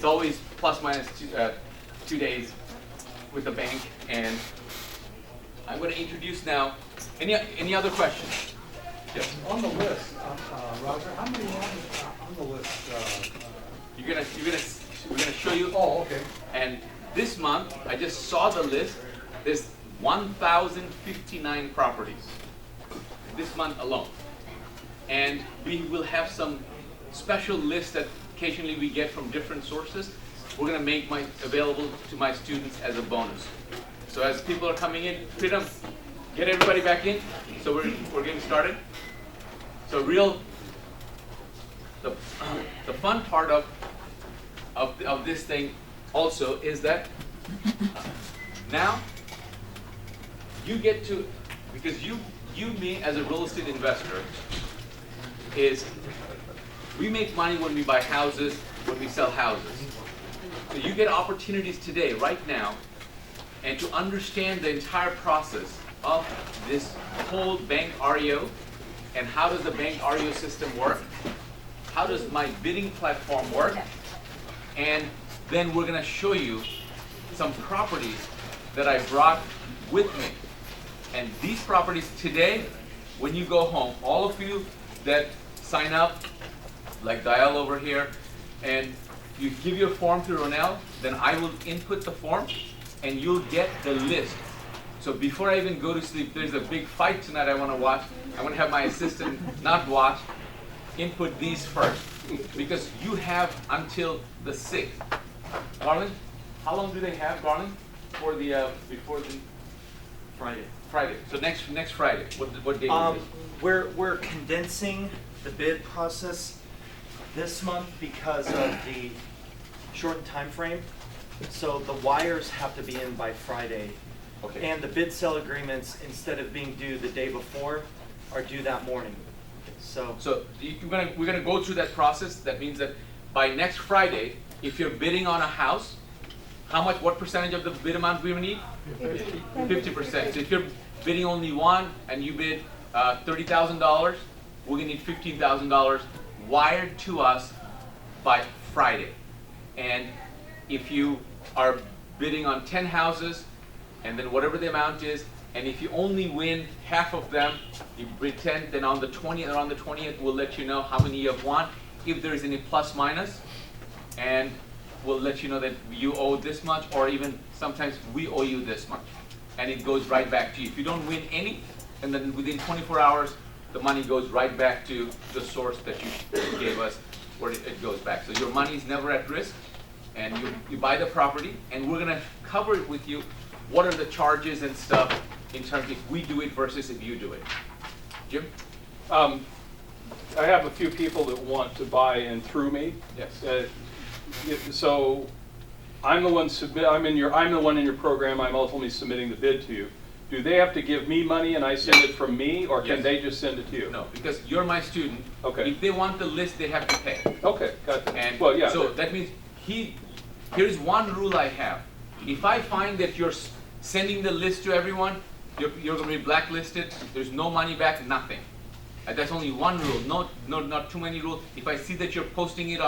it's always plus minus 2 days with the bank. And I'm going to introduce now. Any other questions? Yes. On the list, Roger, how many on the list? We're gonna show you. Oh, okay. And this month, I just saw the list. There's 1,059 properties this month alone, and we will have some special lists that occasionally we get from different sources. We're gonna make available to my students as a bonus. So as people are coming in, Pritam, get everybody back in. So we're getting started. So the fun part of this thing also is that now you get to, because you me as a real estate investor is, we make money when we buy houses, when we sell houses. So you get opportunities today, right now, and to understand the entire process of this whole bank REO, and how does the bank REO system work, how does my bidding platform work, and then we're going to show you some properties that I brought with me. And these properties today, when you go home, all of you that sign up, like Dial over here, and you give your form to Ronell, then I will input the form and you'll get the list. So before I even go to sleep, there's a big fight tonight I want to watch. I want to have my assistant not watch, input these first, because you have until the 6th. Garland, how long do they have, Garland, for the before the Friday? Friday. So next Friday. What date is it? We're condensing the bid process this month because of the shortened time frame. So the wires have to be in by Friday. Okay. And the bid sale agreements, instead of being due the day before, are due that morning. So we're gonna go through that process. That means that by next Friday, if you're bidding on a house, what percentage of the bid amount we need? 50%. So if you're bidding only one and you bid $30,000, we're gonna need $15,000 wired to us by Friday. And if you are bidding on 10 houses, and then whatever the amount is, and if you only win half of them, you bid 10, then on the 20th, we'll let you know how many you have won, if there is any plus minus, and we'll let you know that you owe this much, or even sometimes we owe you this much. And it goes right back to you. If you don't win any, and then within 24 hours, the money goes right back to the source that you gave us, where it goes back. So your money is never at risk, and you buy the property, and we're gonna cover it with you. What are the charges and stuff in terms of if we do it versus if you do it? Jim? I have a few people that want to buy in through me. Yes. So I'm the one I'm the one in your program. I'm ultimately submitting the bid to you. Do they have to give me money and I send it from me, or can they just send it to you? No, because you're my student. Okay. If they want the list, they have to pay. Okay, got it. And well, yeah. so that means here's one rule I have. If I find that you're sending the list to everyone, you're going to be blacklisted. There's no money back, nothing. That's only one rule. Not too many rules. If I see that you're posting it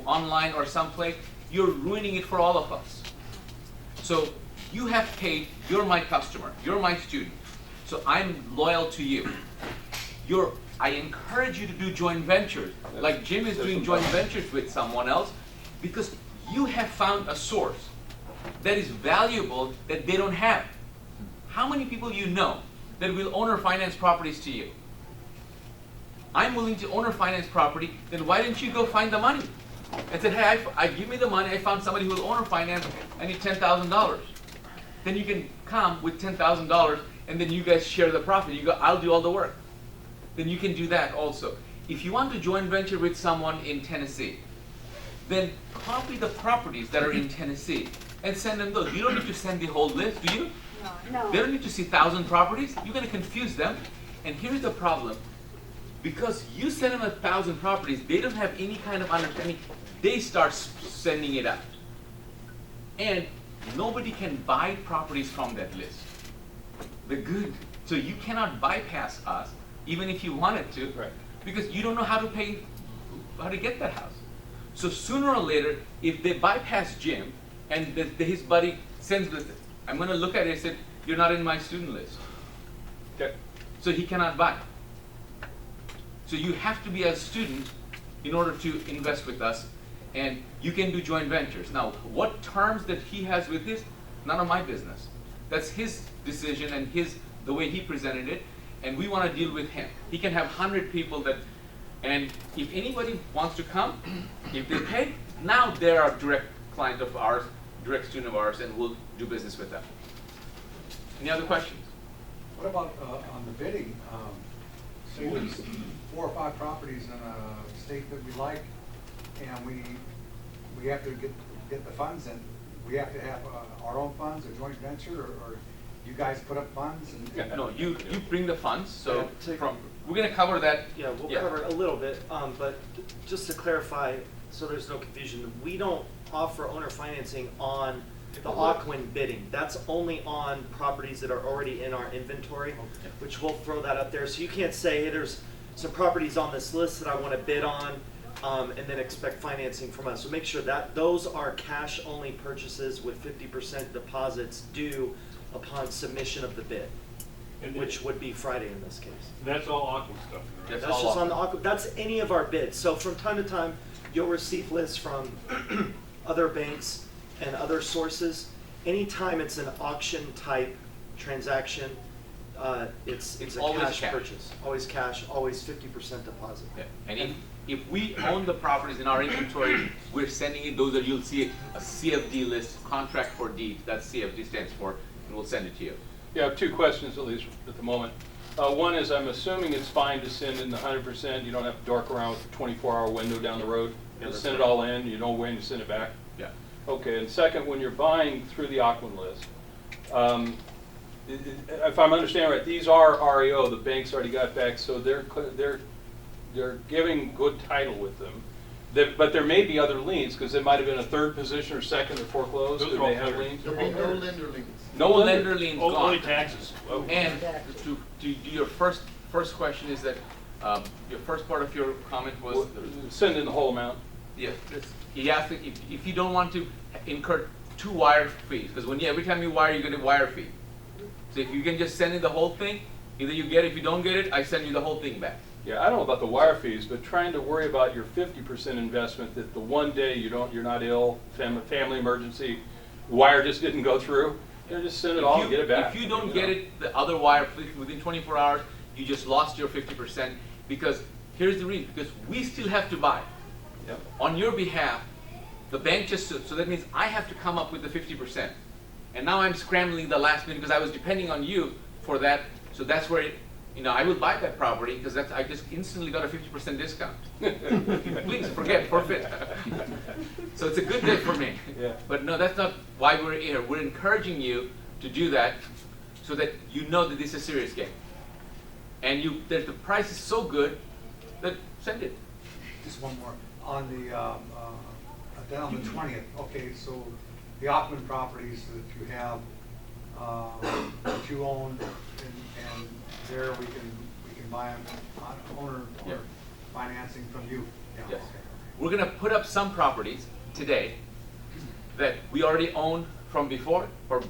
online or someplace, you're ruining it for all of us. So you have paid. You're my customer. You're my student. So I'm loyal to you. I encourage you to do joint ventures, like Jim is doing joint ventures with someone else, because you have found a source that is valuable that they don't have. How many people you know that will owner finance properties to you? I'm willing to owner finance property, then why didn't you go find the money? And said, hey, I give me the money, I found somebody who will owner finance, I need $10,000. Then you can come with $10,000 and then you guys share the profit. You go, I'll do all the work. Then you can do that also. If you want to joint venture with someone in Tennessee, then copy the properties that are in Tennessee and send them those. You don't need to send the whole list, do you? No. They don't need to see 1,000 properties. You're going to confuse them. And here's the problem. Because you send them 1,000 properties, they don't have any kind of understanding. They start sending it out. And nobody can buy properties from that list. So you cannot bypass us, even if you wanted to, Right. because you don't know how to get that house. So sooner or later, if they bypass Jim and his buddy sends this, I'm going to look at it and say, you're not in my student list. Okay. So he cannot buy. So you have to be a student in order to invest with us, and you can do joint ventures. Now, what terms that he has with this, none of my business. That's his decision and the way he presented it, and we want to deal with him. He can have 100 people that, and if anybody wants to come, if they pay, now they're a direct client of ours, direct student of ours, and we'll do business with them. Any other questions? What about on the bidding? Say there's 4 or 5 properties in a state that we like, and we have to get the funds, and we have to have our own funds, a joint venture, or you guys put up funds? And No, you bring the funds. So Yeah, we're going to cover that. Yeah, we'll cover it a little bit, but just to clarify, so there's no confusion, we don't offer owner financing on the Aquin bidding. That's only on properties that are already in our inventory, which we'll throw that up there. So you can't say, hey, there's some properties on this list that I want to bid on, and then expect financing from us. So make sure that those are cash-only purchases with 50% deposits due upon submission of the bid, which would be Friday in this case. That's all Aqua stuff, right? That's That's all just on the Aquin. Aqua, that's any of our bids. So from time to time, you'll receive lists from other banks and other sources. Anytime it's an auction type transaction, it's a Always cash cash. purchase. Always cash, always 50% deposit. Yeah. And if we own the properties in our inventory, we're sending it, those that you'll see a CFD list, contract for deed, that's CFD stands for, and we'll send it to you. Yeah, I have 2 questions at least at the moment. One is, I'm assuming it's fine to send in the 100%, you don't have to dork around with the 24-hour window down the road. Yeah, You that's send it right. all in, you know when you send it back. Yeah. Okay, and second, when you're buying through the Aquin list, if I'm understanding right, these are REO, the bank's already got back, so they're giving good title with them. But there may be other liens, because it might have been a third position or second or foreclosed. Those Do are all they have covered. liens? There'll be no lender liens. No lender liens Only gone. taxes. Whoa. And to do your first question is that, your first part of your comment was, Send in the whole amount. yeah, he asked if you don't want to incur 2 wire fees, because every time you wire, you get a wire fee. So if you can just send in the whole thing, either you get it, if you don't get it, I send you the whole thing back. Yeah, I don't know about the wire fees, but trying to worry about your 50% investment, that the one day you're not ill, family emergency, wire just didn't go through, just send it all and get it back. If you don't get it, the other wire within 24 hours, you just lost your 50%, because here's the reason, because we still have to buy. Yep. On your behalf, the bank just, so that means I have to come up with the 50%. And now I'm scrambling the last minute because I was depending on you for that, so that's where, I will buy that property because I just instantly got a 50% discount. Please forfeit. So it's a good day for me. Yeah. But no, that's not why we're here. We're encouraging you to do that so that you know that this is a serious game. And the price is so good that send it. just one more. On the, then on the 20th, okay, so the Ockman properties that you have, that you own, and there we can buy them on owner Yeah. or financing from you. Yeah, Yes. okay. We're going to put up some properties today that we already own from before or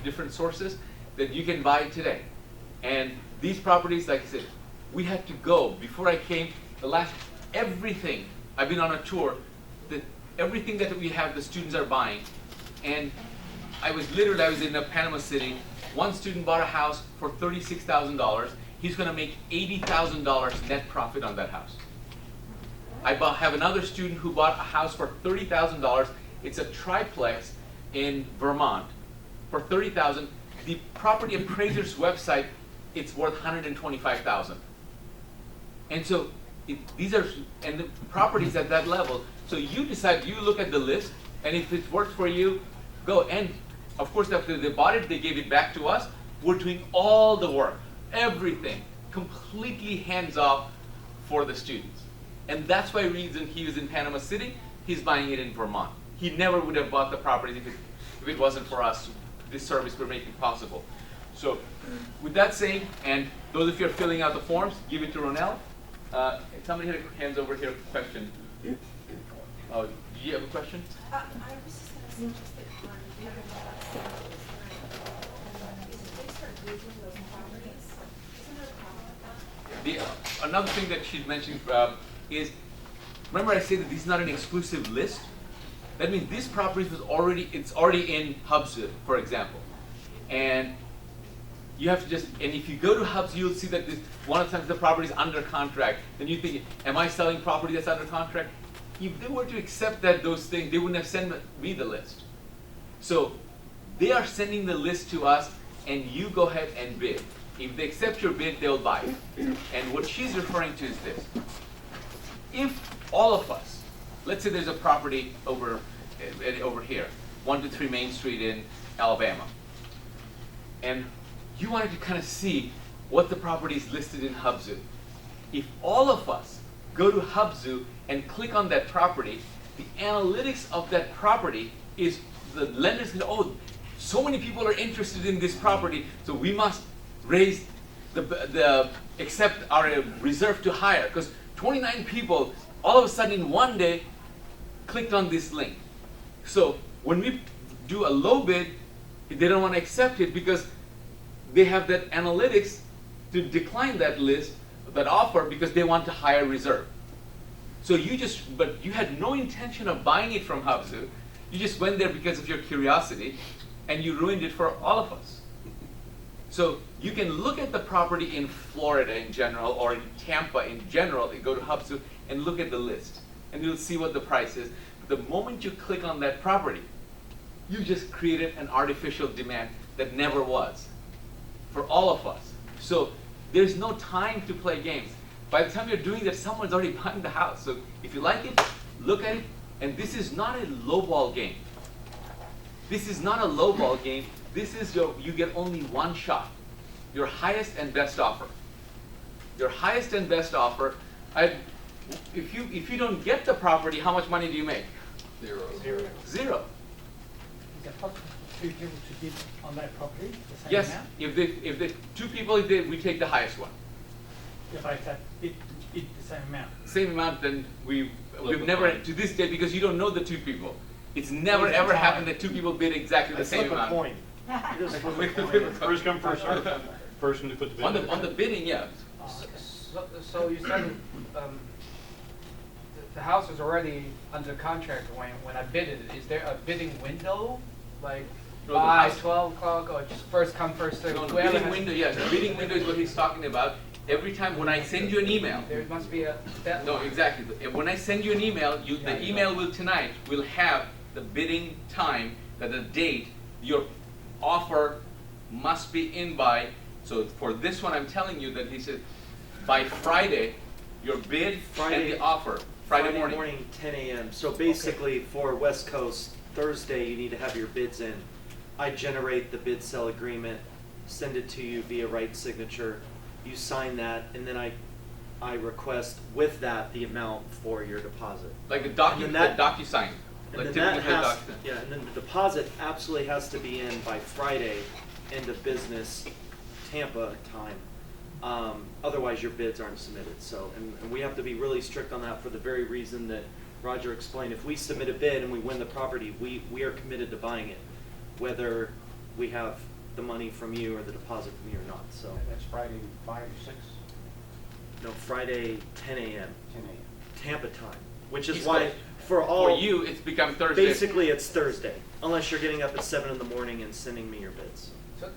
different sources that you can buy today. And these properties, like I said, we had to go. Before I came, everything, I've been on a tour, everything that we have, the students are buying. And I was in Panama City. One student bought a house for $36,000. He's going to make $80,000 net profit on that house. I have another student who bought a house for $30,000. It's a triplex in Vermont for $30,000. The property appraiser's website, it's worth $125,000. And so these are the properties at that level. So you decide, you look at the list, and if it works for you, go. And of course, after they bought it, they gave it back to us. We're doing all the work, everything, completely hands off for the students. And that's why reason he was in Panama City, he's buying it in Vermont. He never would have bought the property if it wasn't for us, this service we're making possible. So with that saying, and those of you who are filling out the forms, give it to Ronell. Somebody had hands over here, question. Oh, do you have a question? I was just gonna suggest that on given that sales, is if they start losing those properties, isn't there a problem with that? Another thing that she mentioned is, remember I said that this is not an exclusive list? That means this property it's already in Hubzu, for example. And you have to just, and if you go to Hubzu, you'll see that one of the times the property is under contract. Then you think, am I selling property that's under contract? If they were to accept those things, they wouldn't have sent me the list. So they are sending the list to us, and you go ahead and bid. If they accept your bid, they'll buy it. And what she's referring to is this. If all of us, let's say there's a property over here, 123 Main Street in Alabama, and you wanted to kind of see what the property is listed in Hubzu. If all of us go to Hubzu and click on that property, the analytics of that property is the lenders can, oh, so many people are interested in this property, so we must raise accept our reserve to higher, because 29 people all of a sudden in one day clicked on this link. So when we do a low bid, they don't want to accept it because they have that analytics to decline that offer because they want a higher reserve. So but you had no intention of buying it from Hubzu. You just went there because of your curiosity, and you ruined it for all of us. So you can look at the property in Florida in general, or in Tampa in general, and go to Hubzu and look at the list, and you'll see what the price is. But the moment you click on that property, you just created an artificial demand that never was for all of us. So there's no time to play games. By the time you're doing that, someone's already buying the house. So if you like it, look at it. And this is not a lowball game. This is not a lowball game. This is you get only one shot. Your highest and best offer. Your highest and best offer. If you don't get the property, how much money do you make? Zero. Zero. Is it possible for two people to bid on that property, the same Yes, amount? if the two people, we take the highest one. If I said bid the same amount. Same amount, then we've Flip a never, coin. to this day, because you don't know the two people. It's never Flip a ever coin. happened that two people bid exactly the I same flip a amount. coin. You just flip a Flip a coin. coin. First come, first served. Person who put the bid in. On the bidding, yeah. Oh, okay. So you said the house was already under contract when I bid it. Is there a bidding window, like No, the 5, house- 12 o'clock, or just first come, first served? No, the Whoever bidding has- window, yes, the bidding window is what he's talking about. Every time when I send you an email, There must be a deadline. no, exactly. When I send you an email, the email will have the bidding time, the date, your offer must be in by. So for this one, I'm telling you that he said by Friday, your bid Friday- and the offer. Friday morning. 10 a.m. So basically, for West Coast, Thursday, you need to have your bids in. I generate the bid sell agreement, send it to you via right signature. You sign that, and then I request with that the amount for your deposit. Like a And DocuSign. then Like And then typically that a has, DocuSign. yeah, and then the deposit absolutely has to be in by Friday, end of business, Tampa time. Otherwise, your bids aren't submitted. So, and we have to be really strict on that for the very reason that Roger explained. If we submit a bid and we win the property, we are committed to buying it, whether we have the money from you or the deposit from you or not. So, That's Friday, 5 to 6, no, Friday, 10 a.m. 10 a.m. Tampa time, which is East why Coast. for all For you, it's become Thursday. basically it's Thursday, unless you're getting up at 7 in the morning and sending me your bids.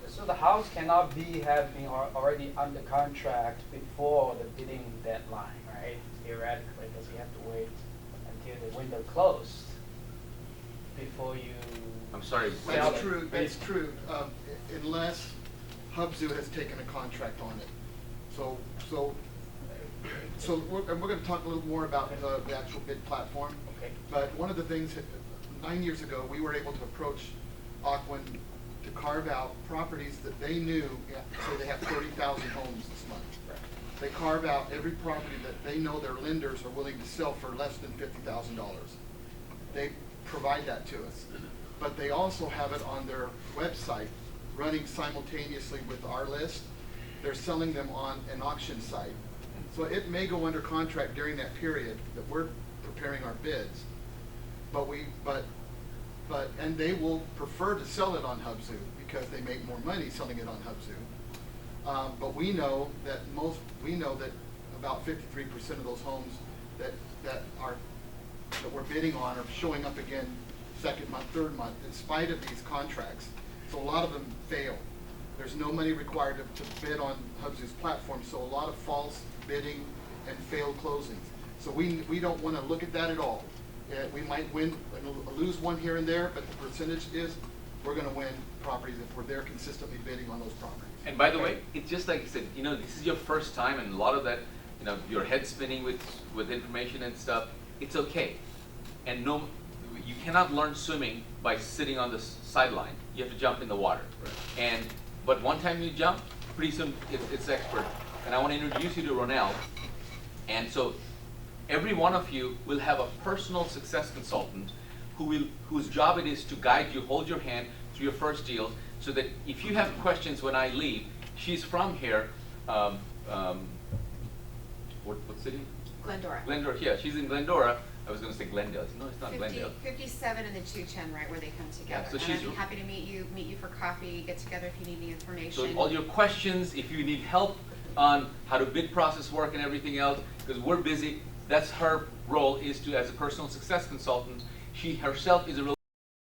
So the house cannot have been already under contract before the bidding deadline, right? Theoretically, because you have to wait until the window closed before you. I'm sorry. Sell That's it. true, that's true, unless Hubzu has taken a contract on it. And we're gonna talk a little more about the actual bid platform. Okay. But one of the things, 9 years ago, we were able to approach Aquin to carve out properties that they knew, say they have 30,000 homes this month. They carve out every property that they know their lenders are willing to sell for less than $50,000. They provide that to us. But they also have it on their website, running simultaneously with our list. They're selling them on an auction site. So it may go under contract during that period that we're preparing our bids. and they will prefer to sell it on Hubzu because they make more money selling it on Hubzu. But we know that about 53% of those homes that we're bidding on are showing up again second month, third month, in spite of these contracts. So a lot of them fail. There's no money required to bid on Hubzu's platform, so a lot of false bidding and failed closings. So we don't want to look at that at all. We might win, lose one here and there, but the percentage is we're going to win properties if we're there consistently bidding on those properties. And by the way, it's just like you said, this is your first time, and a lot of that, your head spinning with information and stuff. It's okay, and you cannot learn swimming by sitting on the sideline. You have to jump in the water. Right. But one time you jump, pretty soon it's expert. And I want to introduce you to Ronell. And so every one of you will have a personal success consultant whose job it is to guide you, hold your hand through your first deals, so that if you have questions when I leave, she's from here. What city? Glendora. Glendora, yeah, she's in Glendora. I was going to say Glendale. No, it's not 50, Glendale. 57 and the 210, right, where they come together. Yeah, so and she's I'd be happy to meet you for coffee, get together if you need any information. So all your questions, if you need help on how to bid process work and everything else, because we're busy, that's her role, is to, as a personal success consultant, she herself is a real